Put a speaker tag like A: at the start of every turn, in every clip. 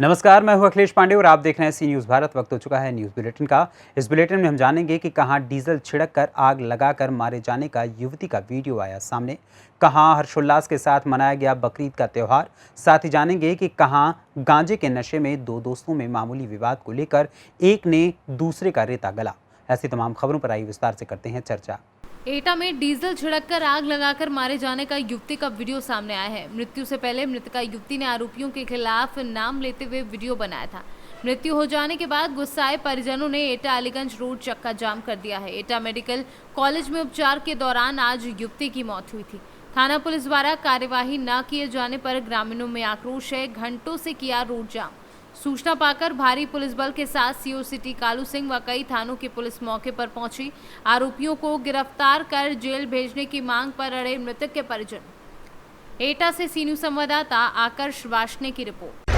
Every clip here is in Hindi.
A: नमस्कार, मैं हूं अखिलेश पांडे और आप देख रहे हैं सी न्यूज़ भारत। वक्त हो चुका है न्यूज़ बुलेटिन का। इस बुलेटिन में हम जानेंगे कि कहां डीजल छिड़क कर आग लगाकर मारे जाने का युवती का वीडियो आया सामने, कहां हर्षोल्लास के साथ मनाया गया बकरीद का त्यौहार। साथ ही जानेंगे कि कहां गांजे के नशे में दो दोस्तों में मामूली विवाद को लेकर एक ने दूसरे का रेता गला। ऐसी तमाम खबरों पर आई विस्तार से करते हैं चर्चा।
B: एटा में डीजल छिड़ककर आग लगाकर मारे जाने का युवती का वीडियो सामने आया है। मृत्यु से पहले मृतका युवती ने आरोपियों के खिलाफ नाम लेते हुए वीडियो बनाया था। मृत्यु हो जाने के बाद गुस्साए परिजनों ने एटा अलीगंज रोड चक्का जाम कर दिया है। एटा मेडिकल कॉलेज में उपचार के दौरान आज युवती की मौत हुई थी। थाना पुलिस द्वारा कार्यवाही न किए जाने पर ग्रामीणों में आक्रोश है। घंटों से किया रोड जाम। सूचना पाकर भारी पुलिस बल के साथ सीओ सिटी कालू सिंह व कई थानों की पुलिस मौके पर पहुंची। आरोपियों को गिरफ्तार कर जेल भेजने की मांग पर अड़े मृतक के परिजन। एटा से सी न्यूज़ संवाददाता आकर्ष वार्ष्णे की रिपोर्ट।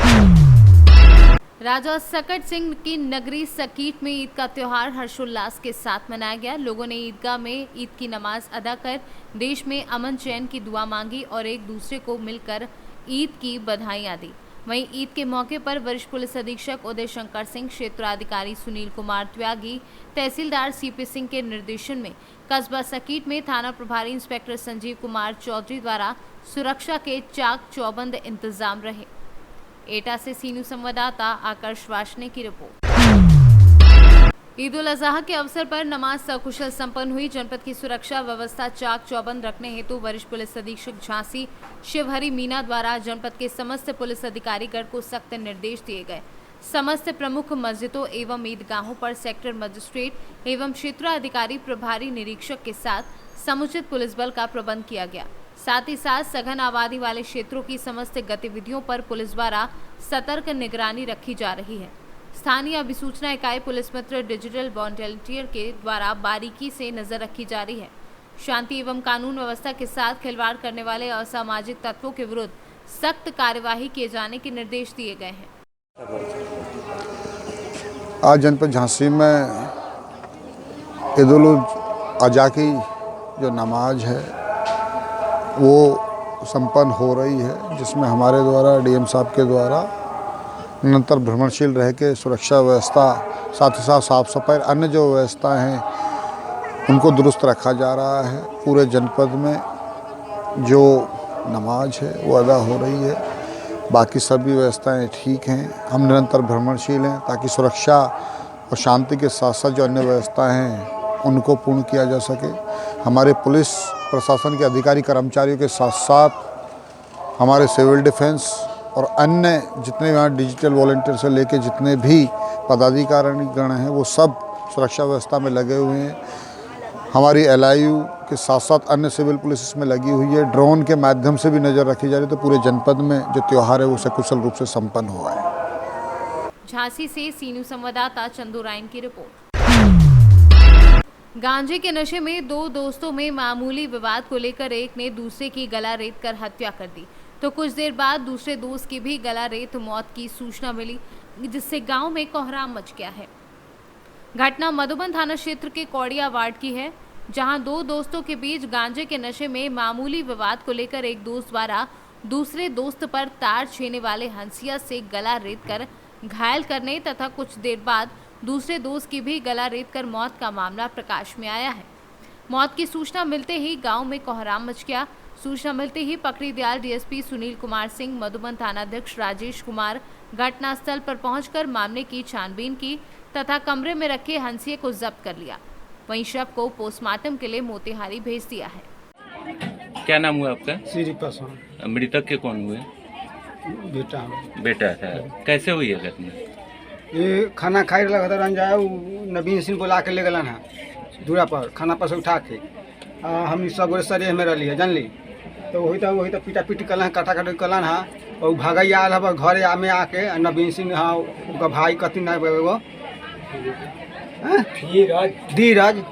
B: राजा सकट सिंह की नगरी सकीट में ईद का त्योहार हर्षोल्लास के साथ मनाया गया। लोगों ने ईदगाह में ईद की नमाज अदा कर देश में अमन चैन की दुआ मांगी और एक दूसरे को मिलकर ईद की बधाइयां दी। वहीं ईद के मौके पर वरिष्ठ पुलिस अधीक्षक उदय शंकर सिंह, क्षेत्राधिकारी सुनील कुमार त्यागी, तहसीलदार सीपी सिंह के निर्देशन में कस्बा सकीट में थाना प्रभारी इंस्पेक्टर संजीव कुमार चौधरी द्वारा सुरक्षा के चाक चौबंद इंतजाम रहे। एटा से सी न्यूज़ संवाददाता आकर्ष वार्ष्णे की रिपोर्ट। ईद उल अजहा के अवसर पर नमाज सकुशल संपन्न हुई। जनपद की सुरक्षा व्यवस्था चाक चौबंद रखने हेतु वरिष्ठ पुलिस अधीक्षक झांसी शिवहरी मीना द्वारा जनपद के समस्त पुलिस अधिकारीगण को सख्त निर्देश दिए गए। समस्त प्रमुख मस्जिदों एवं ईदगाहों पर सेक्टर मजिस्ट्रेट एवं क्षेत्राधिकारी प्रभारी निरीक्षक के साथ समुचित पुलिस बल का प्रबंध किया गया। साथ ही साथ सघन आबादी वाले क्षेत्रों की समस्त गतिविधियों पर पुलिस द्वारा सतर्क निगरानी रखी जा रही है। स्थानीय अभिसूचना इकाई पुलिस मित्र डिजिटल वॉलंटियर के द्वारा बारीकी से नजर रखी जा रही है। शांति एवं कानून व्यवस्था के साथ खिलवाड़ करने वाले असामाजिक तत्वों के विरुद्ध सख्त कार्यवाही किए जाने के निर्देश दिए गए हैं।
C: आज जनपद झांसी में ईद उल अजहा की जो नमाज है वो संपन्न हो रही है, जिसमें हमारे द्वारा डीएम साहब के द्वारा निरंतर भ्रमणशील रह के सुरक्षा व्यवस्था, साथ ही साथ साफ सफाई अन्य जो व्यवस्था हैं उनको दुरुस्त रखा जा रहा है। पूरे जनपद में जो नमाज है वो अदा हो रही है, बाकी सभी व्यवस्थाएं ठीक हैं। हम निरंतर भ्रमणशील हैं ताकि सुरक्षा और शांति के साथ साथ जो अन्य व्यवस्थाएं हैं उनको पूर्ण किया जा सके। हमारे पुलिस प्रशासन के अधिकारी कर्मचारियों के साथ साथ हमारे सिविल डिफेंस और अन्य जितने यहाँ डिजिटल वॉलंटियर से लेके जितने भी पदाधिकारीगण हैं वो सब सुरक्षा व्यवस्था में लगे हुए हैं। हमारी एलआईयू के साथ साथ अन्य सिविल पुलिस इसमें लगी हुई है। ड्रोन के माध्यम से भी नज़र रखी जा रही है, तो पूरे जनपद में जो त्यौहार है वो सकुशल रूप से संपन्न हुआ है।
B: झांसी से सी न्यूज़ संवाददाता चंदू रायन की रिपोर्ट। गांजे के नशे में दो दोस्तों में मामूली विवाद को लेकर एक ने दूसरे की गला रेत कर हत्या कर दी, तो कुछ देर बाद दूसरे दोस्त की भी गला रेत मौत की सूचना मिली, जिससे गांव में कोहराम मच गया है। घटना मधुबन थाना क्षेत्र के कौड़िया वार्ड की है, जहां दो दोस्तों के बीच गांजे के नशे में मामूली विवाद को लेकर एक दोस्त द्वारा दूसरे दोस्त पर तार छीने वाले हंसिया से गला रेत कर घायल करने तथा कुछ देर बाद दूसरे दोस्त की भी गला रेत कर मौत का मामला प्रकाश में आया है। मौत की सूचना मिलते ही गांव में कोहराम मच गया। सूचना मिलते ही पकड़ीदयाल डीएसपी सुनील कुमार सिंह, मधुबन थानाध्यक्ष राजेश कुमार घटनास्थल पर पहुंचकर मामले की छानबीन की तथा कमरे में रखे हंसिए को जब्त कर लिया। वहीं शव को पोस्टमार्टम के लिए मोतिहारी भेज दिया है।
D: क्या नाम हुआ आपका?
E: श्री पासवान।
D: मृतक के कौन हुए? बेटा था। कैसे हुई है घटना?
E: ये खाना खाए लगा था रंजाया, नवीन सिंह बुला के ले गलन है दूरा पर, खाना पर से उठा के हम सब गोरे सरे में रही है जानली, तो वही तो पीटा पीटी कलन काटा काटी कलन है और भागई आल है घर में आके नवीन सिंह हाँ उनका भाई कथी ना वो धीरज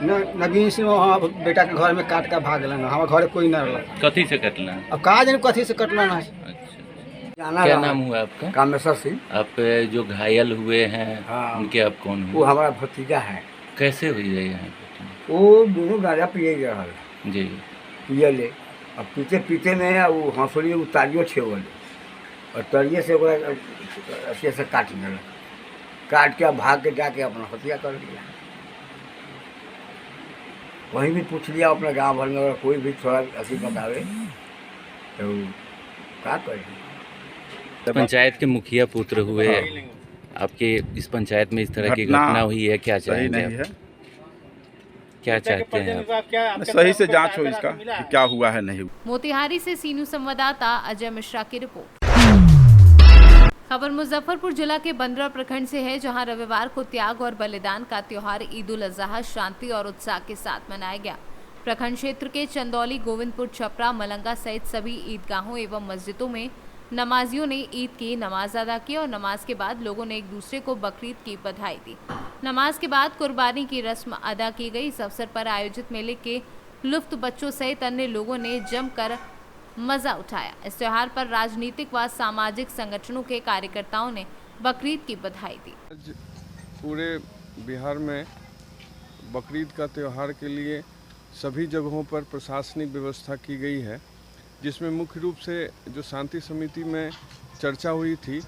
E: नवीन सिंह हाँ बेटा के घर में काट कर भाग गलन। हमारे घर कोई ना रहा।
D: कथी से कटला?
E: अब कहा जाने कथी से कटलन है।
D: अच्छा, क्या नाम हुआ आपका?
F: कामेश्वर सिंह।
D: आप जो घायल हुए हैं
F: हाँ।
D: उनके आप कौन हुए?
F: वो हमारा भतीजा है।
D: कैसे हुई है यहाँ?
F: वो दोनों गाजा पिए रहा
D: जी।
F: पिए ले, अब पीते पीते में वो हंसुली उतारियो छे बोले और तरिए से ओकरा ऐसे ऐसे काट दिया, काट के भाग के जाके अपना हत्या कर लिया। वहीं भी पूछ लिया अपने गांव भर में, अगर कोई भी थोड़ा ऐसी बतावे तो क्या करें।
D: पंचायत के मुखिया पुत्र हुए, आपके इस पंचायत में इस तरह की घटना हुई है, क्या
G: सही
D: चाहेंगे
G: नहीं
D: आप?
G: है।
D: क्या चाहते हैं आप?
G: सही से जांच हो इसका कि क्या हुआ है नहीं हुआ।
B: मोतिहारी से सी न्यूज संवाददाता अजय मिश्रा की रिपोर्ट। खबर मुजफ्फरपुर जिला के बंदरा प्रखंड से है, जहां रविवार को त्याग और बलिदान का त्योहार ईद उल अजहा शांति और उत्साह के साथ मनाया गया। प्रखंड क्षेत्र के चंदौली, गोविंदपुर, छपरा, मलंगा सहित सभी ईदगाहों एवं मस्जिदों में नमाजियों ने ईद की नमाज अदा की और नमाज के बाद लोगों ने एक दूसरे को बकरीद की बधाई दी। नमाज के बाद कुर्बानी की रस्म अदा की गई। इस अवसर पर आयोजित मेले के लुफ्त बच्चों सहित अन्य लोगों ने जमकर मजा उठाया। इस त्योहार पर राजनीतिक व सामाजिक संगठनों के कार्यकर्ताओं ने बकरीद की बधाई दी।
H: आज पूरे बिहार में बकरीद का त्यौहार के लिए सभी जगहों पर प्रशासनिक व्यवस्था की गई है, जिसमें मुख्य रूप से जो शांति समिति में चर्चा हुई थी,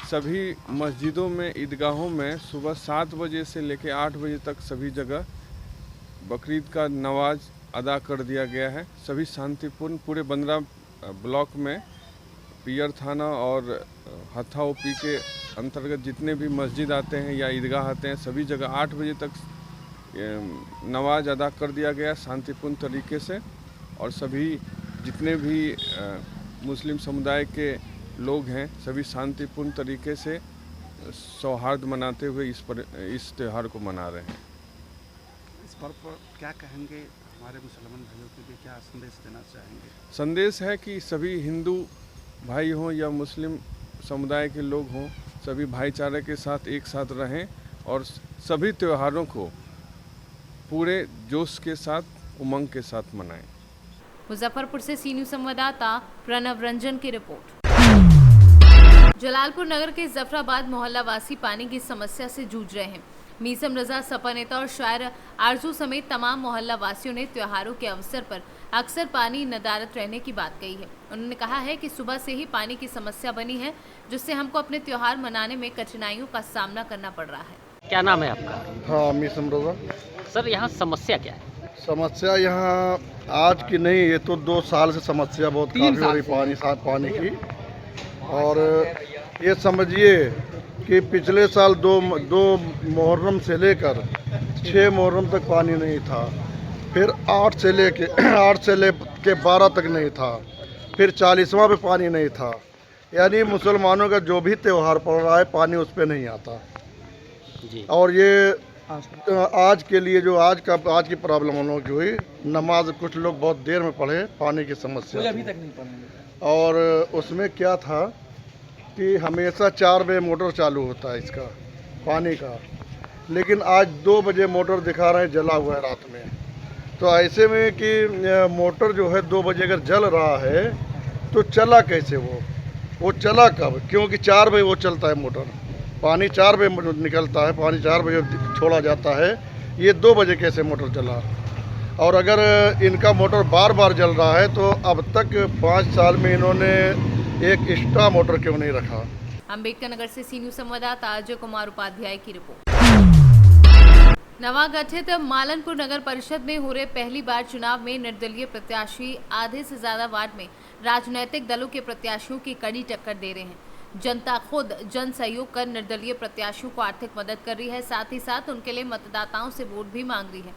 H: सभी मस्जिदों में, ईदगाहों में सुबह 7 बजे से लेकर 8 बजे तक सभी जगह बकरीद का नमाज अदा कर दिया गया है। सभी शांतिपूर्ण पूरे बंदरा ब्लॉक में पियर थाना और हत्था ओपी के अंतर्गत जितने भी मस्जिद आते हैं या ईदगाह आते हैं, सभी जगह 8 बजे तक नमाज अदा कर दिया गया शांतिपूर्ण तरीके से। और सभी जितने भी मुस्लिम समुदाय के लोग हैं, सभी शांतिपूर्ण तरीके से सौहार्द मनाते हुए इस त्यौहार को मना रहे हैं।
I: इस पर्व पर क्या कहेंगे, हमारे मुसलमान भाइयों के लिए क्या संदेश देना चाहेंगे?
H: संदेश है कि सभी हिंदू भाई हों या मुस्लिम समुदाय के लोग हों, सभी भाईचारे के साथ एक साथ रहें और सभी त्योहारों को पूरे जोश के साथ, उमंग के साथ मनाएं।
B: मुजफ्फरपुर से सी न्यूज संवाददाता प्रणव रंजन की रिपोर्ट। जलालपुर नगर के जफराबाद मोहल्ला वासी पानी की समस्या से जूझ रहे हैं। मीसम रजा, सपा नेता और शायर आरजू समेत तमाम मोहल्ला वासियों ने त्योहारों के अवसर पर अक्सर पानी नदारत रहने की बात कही है। उन्होंने कहा है कि सुबह से ही पानी की समस्या बनी है, जिससे हमको अपने त्योहार मनाने में कठिनाइयों का सामना करना पड़ रहा है।
J: क्या नाम है आपका?
C: हाँ, मीसम रजा।
J: सर, यहाँ समस्या क्या है?
C: समस्या यहाँ आज की नहीं, ये तो 2 साल से समस्या बहुत काफ़ी हो रही पानी की। और ये समझिए कि पिछले साल दो मुहर्रम से लेकर 6 मुहर्रम तक पानी नहीं था, फिर 8 से लेके 12 तक नहीं था, फिर 40वां पे पानी नहीं था। यानी मुसलमानों का जो भी त्यौहार पड़ रहा है, पानी उस पर नहीं आता
J: जी।
C: और ये आज के लिए जो आज की प्रॉब्लम हम लोगों की हुई, नमाज कुछ लोग बहुत देर में पढ़े, पानी की समस्या अभी तक नहीं पढ़े। और उसमें क्या था कि हमेशा 4 बजे मोटर चालू होता है इसका पानी का, लेकिन आज 2 बजे मोटर दिखा रहे हैं जला हुआ है रात में। तो ऐसे में कि मोटर जो है 2 बजे अगर जल रहा है तो चला कैसे वो चला कब? क्योंकि 4 बजे वो चलता है मोटर, पानी 4 बजे निकलता है, पानी 4 बजे छोड़ा जाता है, ये 2 बजे कैसे मोटर चला? और अगर इनका मोटर बार बार जल रहा है तो अब तक 5 साल में इन्होंने एक एक्स्ट्रा मोटर क्यों नहीं रखा?
B: अम्बेडकर नगर से सी न्यूज संवाददाता अजय कुमार उपाध्याय की रिपोर्ट। नवागठित मालनपुर नगर परिषद में हो रहे पहली बार चुनाव में निर्दलीय प्रत्याशी आधे से ज्यादा वार्ड में राजनीतिक दलों के प्रत्याशियों की कड़ी टक्कर दे रहे हैं। जनता खुद जन सहयोग कर निर्दलीय प्रत्याशियों को आर्थिक मदद कर रही है, साथ ही साथ उनके लिए मतदाताओं से वोट भी मांग रही है।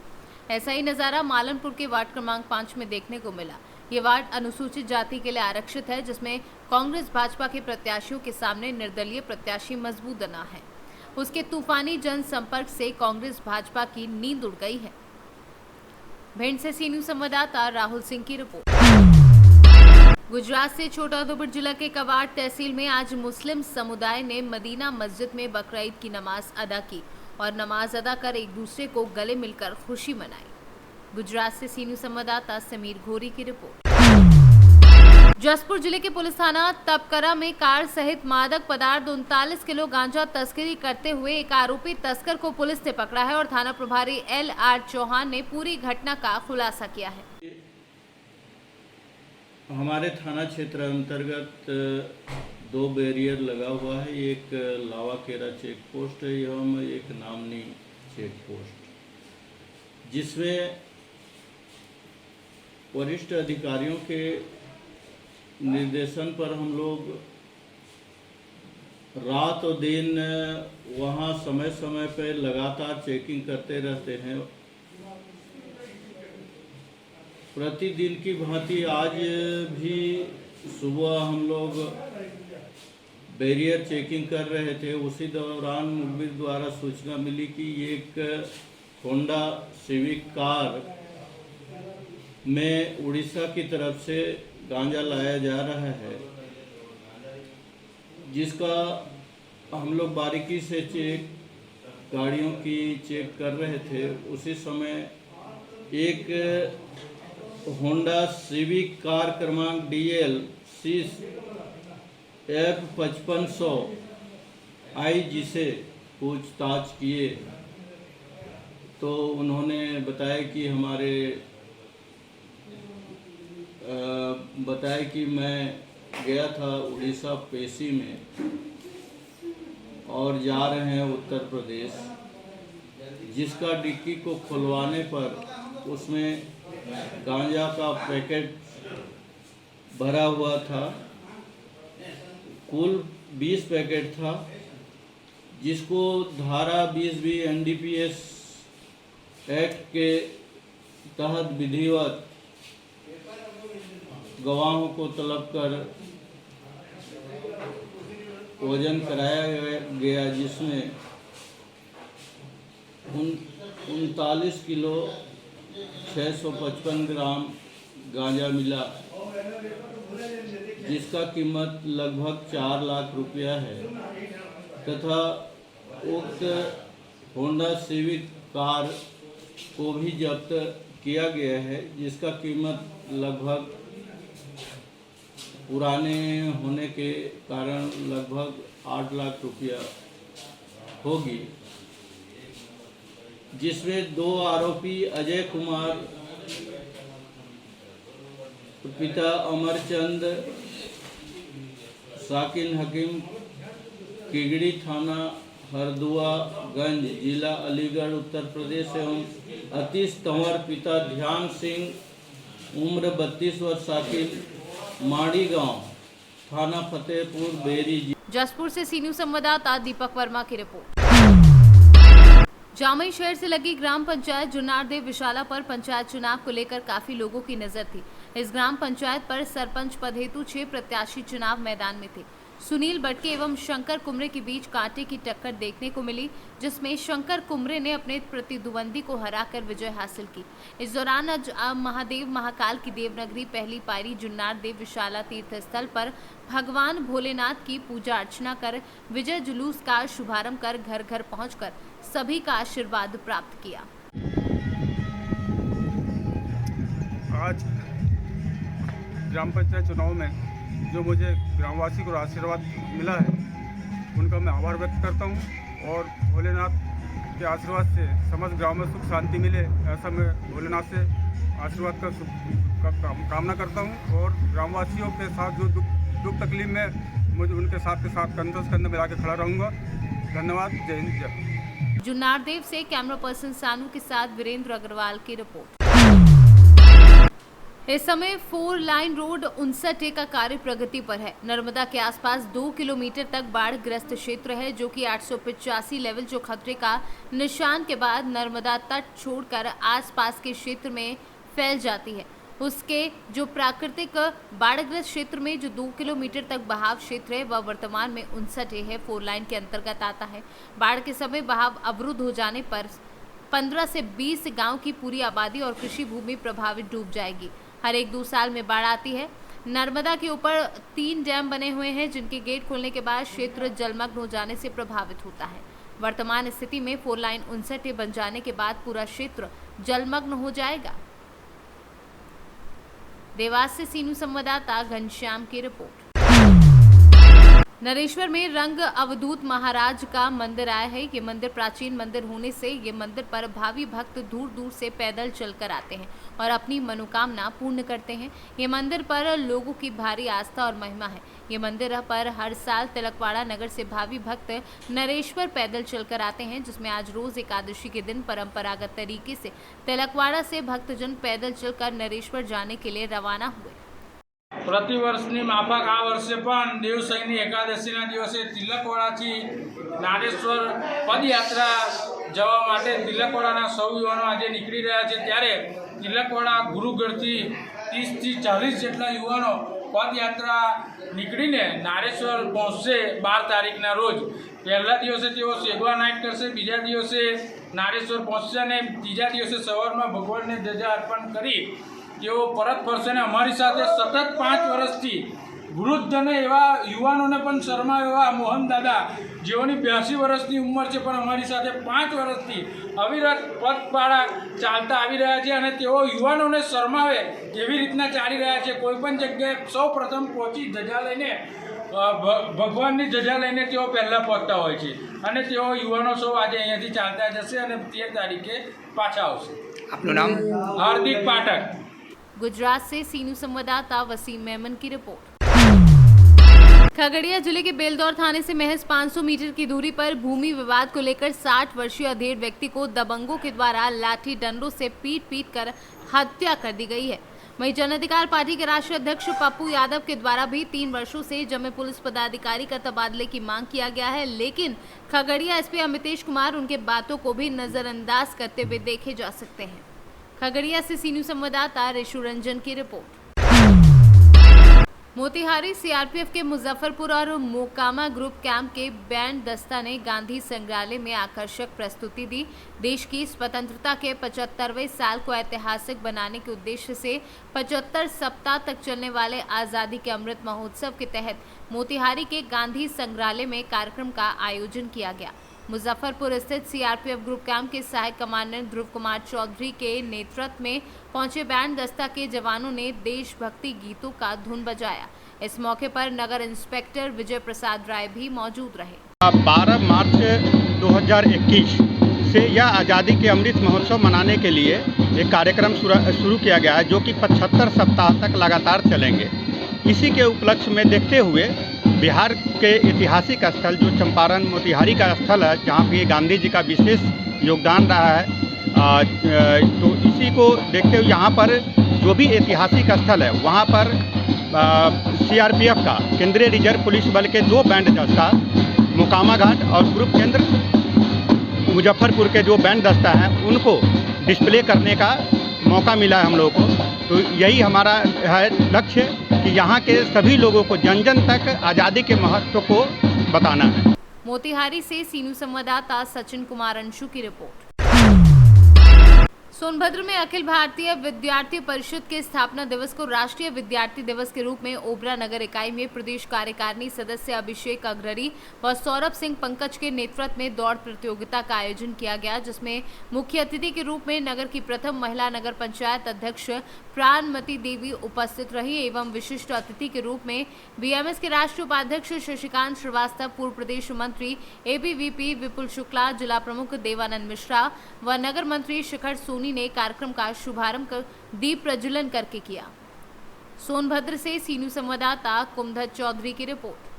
B: ऐसा ही नजारा मालनपुर के वार्ड क्रमांक 5 में देखने को मिला। ये वार्ड अनुसूचित जाति के लिए आरक्षित है, जिसमें कांग्रेस भाजपा के प्रत्याशियों के सामने निर्दलीय प्रत्याशी मजबूत बना है। उसके तूफानी जनसंपर्क से कांग्रेस भाजपा की नींद उड़ गई है। भिंड से सी न्यूज संवाददाता राहुल सिंह की रिपोर्ट। गुजरात से छोटाउदेपुर जिला के कवाड़ तहसील में आज मुस्लिम समुदाय ने मदीना मस्जिद में बकरा ईद की नमाज अदा की और नमाज अदा कर एक दूसरे को गले मिलकर खुशी मनाई। गुजरात से सी न्यूज संवाददाता समीर घोरी की रिपोर्ट। जसपुर जिले के पुलिस थाना तपकरा में कार सहित मादक पदार्थ 39 किलो गांजा तस्करी करते हुए एक आरोपी तस्कर को पुलिस ने पकड़ा है और थाना प्रभारी LR चौहान ने पूरी घटना का खुलासा किया है।
K: हमारे थाना क्षेत्र अंतर्गत 2 बैरियर लगा हुआ है, एक लावाकेरा चेक पोस्ट है एवं एक नामनी चेक पोस्ट, जिसमें वरिष्ठ अधिकारियों के निर्देशन पर हम लोग रात और दिन वहाँ समय समय पर लगातार चेकिंग करते रहते हैं। प्रतिदिन की भांति आज भी सुबह हम लोग बैरियर चेकिंग कर रहे थे। उसी दौरान मुखबिर द्वारा सूचना मिली कि एक होंडा सिविक कार में उड़ीसा की तरफ से गांजा लाया जा रहा है, जिसका हम लोग बारीकी से गाड़ियों की चेक कर रहे थे। उसी समय एक होंडा सिविक कार क्रमांक DL F5500 आई, जिसे पूछताछ किए तो उन्होंने बताया कि मैं गया था उड़ीसा पेशी में और जा रहे हैं उत्तर प्रदेश, जिसका डिक्की को खुलवाने पर उसमें गांजा का पैकेट भरा हुआ था। कुल 20 पैकेट था, जिसको धारा 20B NDPS एक्ट के तहत विधिवत गवाहों को तलब कर वजन कराया गया, जिसमें 39 किलो 655 ग्राम गांजा मिला, जिसका कीमत लगभग 4 लाख रुपया है, तथा उक्त होंडा सिविक कार को भी जब्त किया गया है, जिसका कीमत लगभग पुराने होने के कारण लगभग 8 लाख रुपया होगी, जिसमें 2 आरोपी अजय कुमार पिता अमरचंद साकिन हकीम किगड़ी थाना हरदुआगंज जिला अलीगढ़ उत्तर प्रदेश एवं अतीश तंवर पिता ध्यान सिंह उम्र 32 वर्ष साकिन माड़ी गांव थाना फतेहपुर बेरी।
B: जसपुर से सी न्यूज संवाददाता दीपक वर्मा की रिपोर्ट। जामई शहर से लगी ग्राम पंचायत जुन्नारदेव विशाला पर पंचायत चुनाव को लेकर काफी लोगों की नजर थी। इस ग्राम पंचायत पर सरपंच पद हेतु 6 प्रत्याशी चुनाव मैदान में थे। सुनील बटके एवं शंकर कुमरे के बीच कांटे की टक्कर देखने को मिली, जिसमें शंकर कुमरे ने अपने प्रतिद्वंदी को हराकर विजय हासिल की। इस दौरान आज महादेव महाकाल की देवनगरी पहली पायरी जुन्नारदेव विशाला तीर्थ स्थल पर भगवान भोलेनाथ की पूजा अर्चना कर विजय जुलूस का शुभारंभ कर घर घर पहुंचकर सभी का आशीर्वाद प्राप्त किया।
H: आज ग्राम पंचायत चुनाव में जो मुझे ग्रामवासी को आशीर्वाद मिला है, उनका मैं आभार व्यक्त करता हूं और भोलेनाथ के आशीर्वाद से समस्त ग्राम में सुख शांति मिले, ऐसा मैं भोलेनाथ से आशीर्वाद का कामना करता हूं। और ग्रामवासियों के साथ जो दुख तकलीफ में मुझे उनके साथ कंधे से कंधे मिला के खड़ा रहूँगा। धन्यवाद। जय हिंद जय।
B: जुन्नारदेव से कैमरा पर्सन सानू के साथ वीरेंद्र अग्रवाल की रिपोर्ट। इस समय 4 लाइन रोड 59A का कार्य प्रगति पर है। नर्मदा के आसपास 2 किलोमीटर तक बाढ़ ग्रस्त क्षेत्र है, जो कि 885 लेवल जो खतरे का निशान के बाद नर्मदा तट छोड़कर आसपास के क्षेत्र में फैल जाती है। उसके जो प्राकृतिक बाढ़ग्रस्त क्षेत्र में जो 2 किलोमीटर तक बहाव क्षेत्र है, वह वर्तमान में 59A है, 4 लाइन के अंतर्गत आता है। बाढ़ के समय बहाव अवरुद्ध हो जाने पर 15 से 20 गांव की पूरी आबादी और कृषि भूमि प्रभावित डूब जाएगी। हर 1-2 साल में बाढ़ आती है। नर्मदा के ऊपर 3 डैम बने हुए हैं, जिनके गेट खोलने के बाद क्षेत्र जलमग्न हो जाने से प्रभावित होता है। वर्तमान स्थिति में 4 लाइन 59A बन जाने के बाद पूरा क्षेत्र जलमग्न हो जाएगा। देवास से सीनू संवाददाता घनश्याम की रिपोर्ट। नरेश्वर में रंग अवधूत महाराज का मंदिर आया है। ये मंदिर प्राचीन मंदिर होने से ये मंदिर पर भावी भक्त दूर दूर से पैदल चलकर आते हैं और अपनी मनोकामना पूर्ण करते हैं। ये मंदिर पर लोगों की भारी आस्था और महिमा है। ये मंदिर पर हर साल तिलकवाड़ा नगर से भावी भक्त नरेश्वर पैदल चलकर आते हैं, जिसमें आज रोज एकादशी के दिन परंपरागत तरीके से तिलकवाड़ा से भक्तजन पैदल चलकर नरेश्वर जाने के लिए रवाना हुए।
L: प्रतिवर्षની માફક આ વર્ષે પણ દેવસૈની એકાદશીના દિવસે તિલકવાડાથી નારેશ્વર પદયાત્રા જવા માટે તિલકવાડાના સૌ યુવાનો આજે નીકળી રહ્યા છે, ત્યારે તિલકવાડા ગુરુગઢથી 30થી 40 જેટલા યુવાનો પદયાત્રા નીકળીને નારેશ્વર પહોંચશે 12 તારીખના રોજ। પહેલા દિવસે તેઓ સેગવા નાઇટ કરશે, બીજા દિવસે નારેશ્વર પહોંચશે અને ત્રીજા દિવસે સવારમાં ભગવાનને ધજા અર્પણ કરી તેઓ પરત ફરશે ને અમારી સાથે સતત 5 વર્ષથી વૃદ્ધ અને એવા યુવાનોને પણ શરમાવે એવા મોહન દાદા જેઓની 82 વર્ષની ઉંમર છે પણ અમારી સાથે 5 વર્ષથી અવિરત પગપાળા ચાલતા આવી રહ્યા છે અને તેઓ યુવાનોને શરમાવે એવી રીતના ચાલી રહ્યા છે। કોઈપણ જગ્યાએ સૌ પ્રથમ પહોંચી ધજા લઈને ભગવાનની ધજા લઈને તેઓ પહેલાં પહોંચતા હોય છે અને તેઓ યુવાનો સૌ આજે અહીંયાથી ચાલતા જશે અને 13 તારીખે પાછા આવશે।
M: આપનું નામ?
L: હાર્દિક પાઠક।
B: गुजरात से सीनू संवाददाता वसीम मेमन की रिपोर्ट। खगड़िया जिले के बेलदौर थाने से महज 500 मीटर की दूरी पर भूमि विवाद को लेकर 60 वर्षीय अधेड़ व्यक्ति को दबंगों के द्वारा लाठी डंडों से पीट कर हत्या कर दी गई है। वहीं जन अधिकार पार्टी के राष्ट्रीय अध्यक्ष पप्पू यादव के द्वारा भी 3 वर्षों से जमे पुलिस पदाधिकारी का तबादले की मांग किया गया है, लेकिन खगड़िया एसपी अमितेश कुमार उनके बातों को भी नजरअंदाज करते हुए देखे जा सकते हैं। खगड़िया से सीनू संवाददाता ऋषु रंजन की रिपोर्ट। मोतिहारी सीआरपीएफ के मुजफ्फरपुर और मोकामा ग्रुप कैंप के बैंड दस्ता ने गांधी संग्रहालय में आकर्षक प्रस्तुति दी। देश की स्वतंत्रता के 75वें साल को ऐतिहासिक बनाने के उद्देश्य से 75 सप्ताह तक चलने वाले आज़ादी के अमृत महोत्सव के तहत मोतिहारी के गांधी संग्रहालय में कार्यक्रम का आयोजन किया गया। मुजफ्फरपुर स्थित सीआरपीएफ ग्रुप कैंप के सहायक कमांडेंट ध्रुव कुमार चौधरी के नेतृत्व में पहुंचे बैंड दस्ता के जवानों ने देशभक्ति गीतों का धुन बजाया। इस मौके पर नगर इंस्पेक्टर विजय प्रसाद राय भी मौजूद रहे।
N: 12 मार्च 2021 से यह आज़ादी के अमृत महोत्सव मनाने के लिए एक कार्यक्रम शुरू किया गया है, जो कि 75 सप्ताह तक लगातार चलेंगे। इसी के उपलक्ष्य में देखते हुए बिहार के ऐतिहासिक स्थल जो चंपारण मोतिहारी का स्थल है, जहाँ पे गांधी जी का विशेष योगदान रहा है, तो इसी को देखते हुए यहाँ पर जो भी ऐतिहासिक स्थल है वहाँ पर सीआरपीएफ का केंद्रीय रिजर्व पुलिस बल के 2 बैंड दस्ता मोकामा घाट और ग्रुप केंद्र मुजफ्फरपुर के जो बैंड दस्ता हैं उनको डिस्प्ले करने का मौका मिला है हम लोगों को। तो यही हमारा है लक्ष्य कि यहाँ के सभी लोगों को जन जन तक आज़ादी के महत्व को बताना है।
B: मोतिहारी से सीनू संवाददाता सचिन कुमार अंशु की रिपोर्ट। सोनभद्र में अखिल भारतीय विद्यार्थी परिषद के स्थापना दिवस को राष्ट्रीय विद्यार्थी दिवस के रूप में ओबरा नगर इकाई में प्रदेश कार्यकारिणी सदस्य अभिषेक अग्रणी व सौरभ सिंह पंकज के नेतृत्व में दौड़ प्रतियोगिता का आयोजन किया गया, जिसमें मुख्य अतिथि के रूप में नगर की प्रथम महिला नगर पंचायत अध्यक्ष प्राणमती देवी उपस्थित रही एवं विशिष्ट अतिथि के रूप में बीएमएस के राष्ट्रीय उपाध्यक्ष शशिकांत श्रीवास्तव, पूर्व प्रदेश मंत्री एबीवीपी विपुल शुक्ला, जिला प्रमुख देवानंद मिश्रा व नगर मंत्री शिखर सोनी ने कार्यक्रम का शुभारंभ कर दीप प्रज्वलन करके किया। सोनभद्र से सीनू संवाददाता कुमधर चौधरी की रिपोर्ट।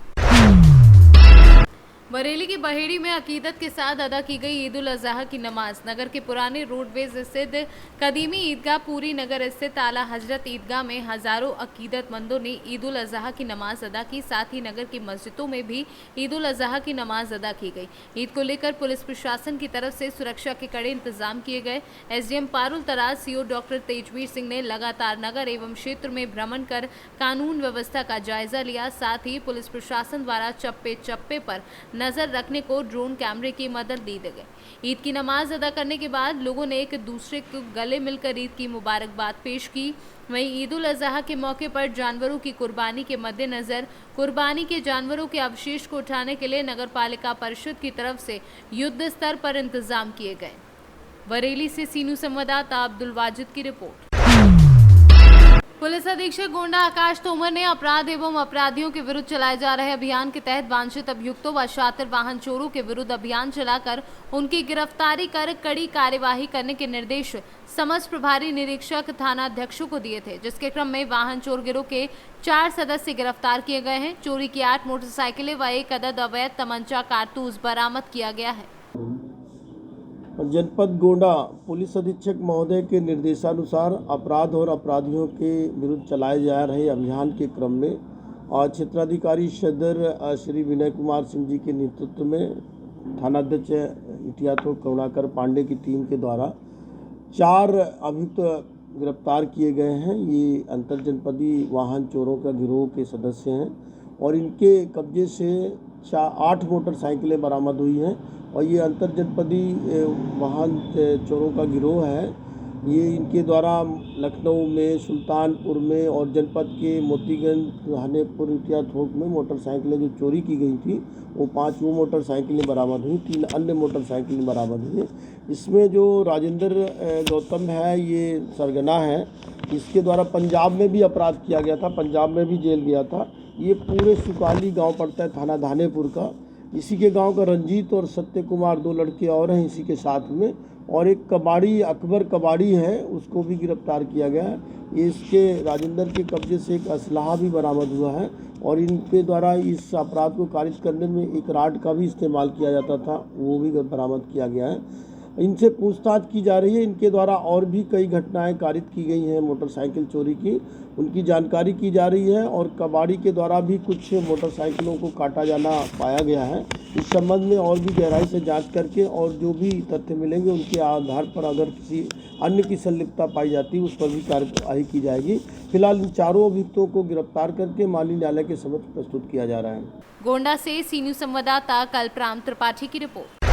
B: बरेली की बहेड़ी में अकीदत के साथ अदा की गई ईद उल अजहा की नमाज। नगर के पुराने रोडवेज स्थित कदीमी ईदगाह पूरी नगर स्थित आला हजरत ईदगाह में हजारों अकीदतमंदों ने ईद उल अजहा की नमाज अदा की। साथ ही नगर की मस्जिदों में भी ईद उल अजहा की नमाज अदा की गई। ईद को लेकर पुलिस प्रशासन की तरफ से सुरक्षा के कड़े इंतजाम किए गए। SDM Parul Taraj, CO doctor Tejveer Singh ने लगातार नगर एवं क्षेत्र में भ्रमण कर कानून व्यवस्था का जायजा लिया। साथ ही पुलिस प्रशासन द्वारा चप्पे चप्पे पर नजर रखने को ड्रोन कैमरे की मदद दी गई। ईद की नमाज अदा करने के बाद लोगों ने एक दूसरे को गले मिलकर ईद की मुबारकबाद पेश की। वहीं ईद उल अजहा के मौके पर जानवरों की कुर्बानी के मद्देनजर कुर्बानी के जानवरों के अवशेष को उठाने के लिए नगर पालिका परिषद की तरफ से युद्ध स्तर पर इंतजाम किए गए। बरेली से सीनू संवाददाता अब्दुल वाजिद की रिपोर्ट। पुलिस अधीक्षक गोंडा आकाश तोमर ने अपराध एवं अपराधियों के विरुद्ध चलाए जा रहे अभियान के तहत वांछित अभियुक्तों व शातिर वाहन चोरों के विरुद्ध अभियान चलाकर उनकी गिरफ्तारी कर कड़ी कार्यवाही करने के निर्देश समस्त प्रभारी निरीक्षक थाना अध्यक्षों को दिए थे, जिसके क्रम में वाहन चोर गिरोह के 4 सदस्य गिरफ्तार किए गए हैं। चोरी की 8 मोटरसाइकिलें व 1 अदद अवैध तमंचा कारतूस बरामद किया गया है।
M: जनपद गोंडा पुलिस अधीक्षक महोदय के निर्देशानुसार अपराध और अपराधियों के विरुद्ध चलाए जा रहे अभियान के क्रम में और क्षेत्राधिकारी सदर श्री विनय कुमार सिंह जी के नेतृत्व में थानाध्यक्ष इटियातो करुणाकर पांडे की टीम के द्वारा 4 अभियुक्त गिरफ्तार किए गए हैं। ये अंतर जनपदी वाहन चोरों का गिरोह के सदस्य हैं और इनके कब्जे से 8 मोटरसाइकिलें बरामद हुई हैं और ये अंतर जनपदी वाहन चोरों का गिरोह है। ये इनके द्वारा लखनऊ में, सुल्तानपुर में और जनपद के मोतीगंज, हानेपुर, इटिया थोक में मोटरसाइकिलें जो चोरी की गई थी वो 5 वो मोटरसाइकिलें बरामद हुई, 3 अन्य मोटरसाइकिलें बरामद हुई। इसमें जो राजेंद्र गौतम है ये सरगना है, इसके द्वारा पंजाब में भी अपराध किया गया था, पंजाब में भी जेल गया था। ये पूरे सुकाली गांव पड़ता है थाना धानेपुर का। इसी के गांव का रंजीत और सत्य कुमार 2 लड़के और हैं इसी के साथ में, और एक कबाड़ी अकबर कबाड़ी है उसको भी गिरफ्तार किया गया है। इसके राजेंद्र के कब्जे से एक असलाहा भी बरामद हुआ है और इनके द्वारा इस अपराध को कारित करने में एक राड का भी इस्तेमाल किया जाता था, वो भी बरामद किया गया है। इनसे पूछताछ की जा रही है। इनके द्वारा और भी कई घटनाएं कारित की गई हैं मोटरसाइकिल चोरी की, उनकी जानकारी की जा रही है और कबाड़ी के द्वारा भी कुछ मोटरसाइकिलों को काटा जाना पाया गया है। इस संबंध में और भी गहराई से जांच करके और जो भी तथ्य मिलेंगे उनके आधार पर अगर किसी अन्य की संलिप्तता पाई जाती है उस पर भी कार्रवाई की जाएगी। फिलहाल इन 4 अभियुक्तों को गिरफ्तार करके माननीय न्यायालय के समक्ष प्रस्तुत किया जा रहा है।
B: गोंडा से सी न्यूज संवाददाता कल्पराम त्रिपाठी की रिपोर्ट।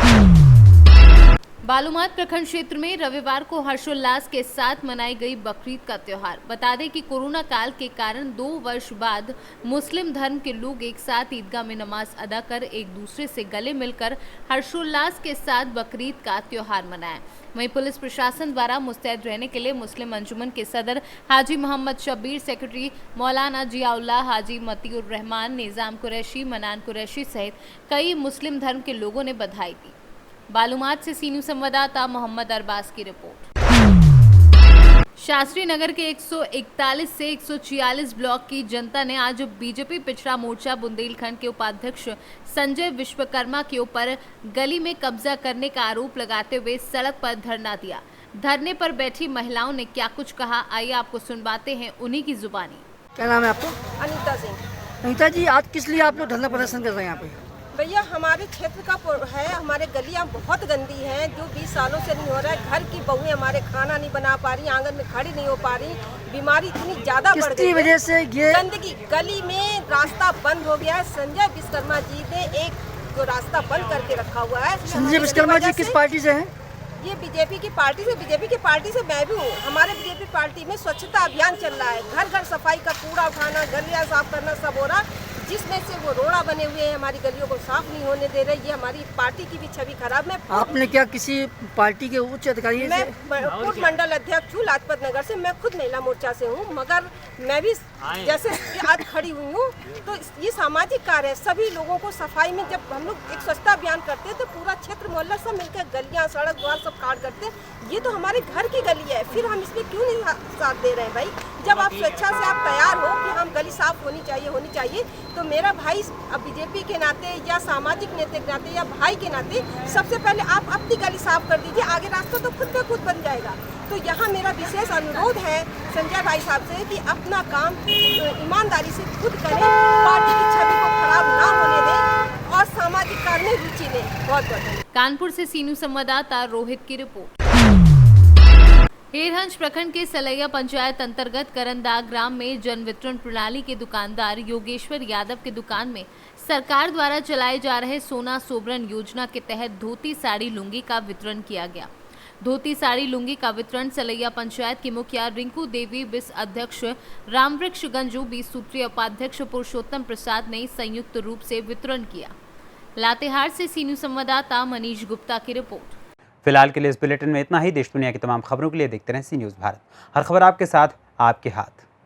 B: बालूमाथ प्रखंड क्षेत्र में रविवार को हर्षोल्लास के साथ मनाई गई बकरीद का त्योहार। बता दें कि कोरोना काल के कारण 2 वर्ष बाद मुस्लिम धर्म के लोग एक साथ ईदगाह में नमाज अदा कर एक दूसरे से गले मिलकर हर्षोल्लास के साथ बकरीद का त्योहार मनाया। वहीं पुलिस प्रशासन द्वारा मुस्तैद रहने के लिए मुस्लिम अंजुमन के सदर हाजी मोहम्मद शब्बीर, सेक्रेटरी मौलाना जियाउल्लाह, हाजी मतीउर रहमान, निज़ाम कुरैशी, मनान कुरैशी सहित कई मुस्लिम धर्म के लोगों ने बधाई दी। बालूमाथ से सी न्यूज संवाददाता मोहम्मद अरबाज की रिपोर्ट। शास्त्री नगर के 141 से 146 ब्लॉक की जनता ने आज बीजेपी पिछड़ा मोर्चा बुंदेलखंड के उपाध्यक्ष संजय विश्वकर्मा के ऊपर गली में कब्जा करने का आरोप लगाते हुए सड़क पर धरना दिया। धरने पर बैठी महिलाओं ने क्या कुछ कहा, आइए आपको सुनवाते हैं उन्हीं की जुबानी।
O: क्या नाम है आपको?
P: अनीता सिंह।
O: अनीता जी, आज किस लिए आप लोग धरना प्रदर्शन कर रहे हैं यहाँ पे?
P: भैया हमारे क्षेत्र का है, हमारे गलियाँ बहुत गंदी हैं जो 20 सालों से नहीं हो रहा है। घर की बहुएं हमारे खाना नहीं बना पा रही, आंगन में खड़ी नहीं हो पा रही, बीमारी इतनी ज्यादा बढ़ गई है।
O: वजह से ये
P: गंदगी, गली में रास्ता बंद हो गया है। संजय विश्वकर्मा जी ने एक जो रास्ता बंद करके रखा हुआ है।
O: संजय विश्वकर्मा जी किस पार्टी से हैं?
P: ये बीजेपी की पार्टी से, बीजेपी की पार्टी से मैं भी हूँ। हमारे बीजेपी पार्टी में स्वच्छता अभियान चल रहा है, घर घर सफाई का कूड़ा उठाना, गलियाँ साफ करना सब हो रहा, जिसमें से वो रोड़ा बने हुए हैं, हमारी गलियों को साफ नहीं होने दे रहे। ये हमारी पार्टी की भी छवि खराब है।
O: आपने क्या किसी पार्टी के उच्च अधिकारी?
P: मैं पूर्व मंडल अध्यक्ष हूँ लाजपत नगर से, मैं खुद महिला मोर्चा से हूँ, मगर मैं भी जैसे आज खड़ी हुई हूँ तो ये सामाजिक कार्य है। सभी लोगों को सफाई में, जब हम लोग एक स्वच्छता अभियान करते हैं तो पूरा क्षेत्र मोहल्ला सब मिलकर गलियाँ, सड़क द्वार सब काट करते हैं। ये तो हमारे घर की गली है, फिर हम इसमें क्यों नहीं साथ दे रहे हैं भाई? जब आप स्वेच्छा से आप तैयार हो कि हम गली साफ होनी चाहिए, तो मेरा भाई अब बीजेपी के नाते या सामाजिक नेता के नाते या भाई के नाते सबसे पहले आप अपनी गली साफ कर दीजिए, आगे रास्ता तो खुद ब खुद बन जाएगा। तो यहाँ मेरा विशेष अनुरोध है संजय भाई साहब से कि अपना काम ईमानदारी से खुद करें, पार्टी की छवि को खराब ना होने दें और सामाजिक कार्य में रुचि लें। बहुत बहुत।
B: कानपुर से सी न्यूज संवाददाता रोहित की रिपोर्ट। हेरहंज प्रखंड के सलैया पंचायत अंतर्गत करंदा ग्राम में जन वितरण प्रणाली के दुकानदार योगेश्वर यादव के दुकान में सरकार द्वारा चलाए जा रहे सोना सोबरन योजना के तहत धोती, साड़ी, लुंगी का वितरण किया गया। धोती, साड़ी, लुंगी का वितरण सलैया पंचायत की मुखिया रिंकू देवी, बिस अध्यक्ष रामवृक्ष गंजू, 20 सूत्रीय उपाध्यक्ष पुरुषोत्तम प्रसाद ने संयुक्त रूप से वितरण किया। लातेहार से सी न्यूज संवाददाता मनीष गुप्ता की रिपोर्ट।
A: फिलहाल के लिए इस बुलेटिन में इतना ही। देश दुनिया की तमाम खबरों के लिए देखते रहें सी न्यूज़ भारत। हर खबर आपके साथ, आपके हाथ।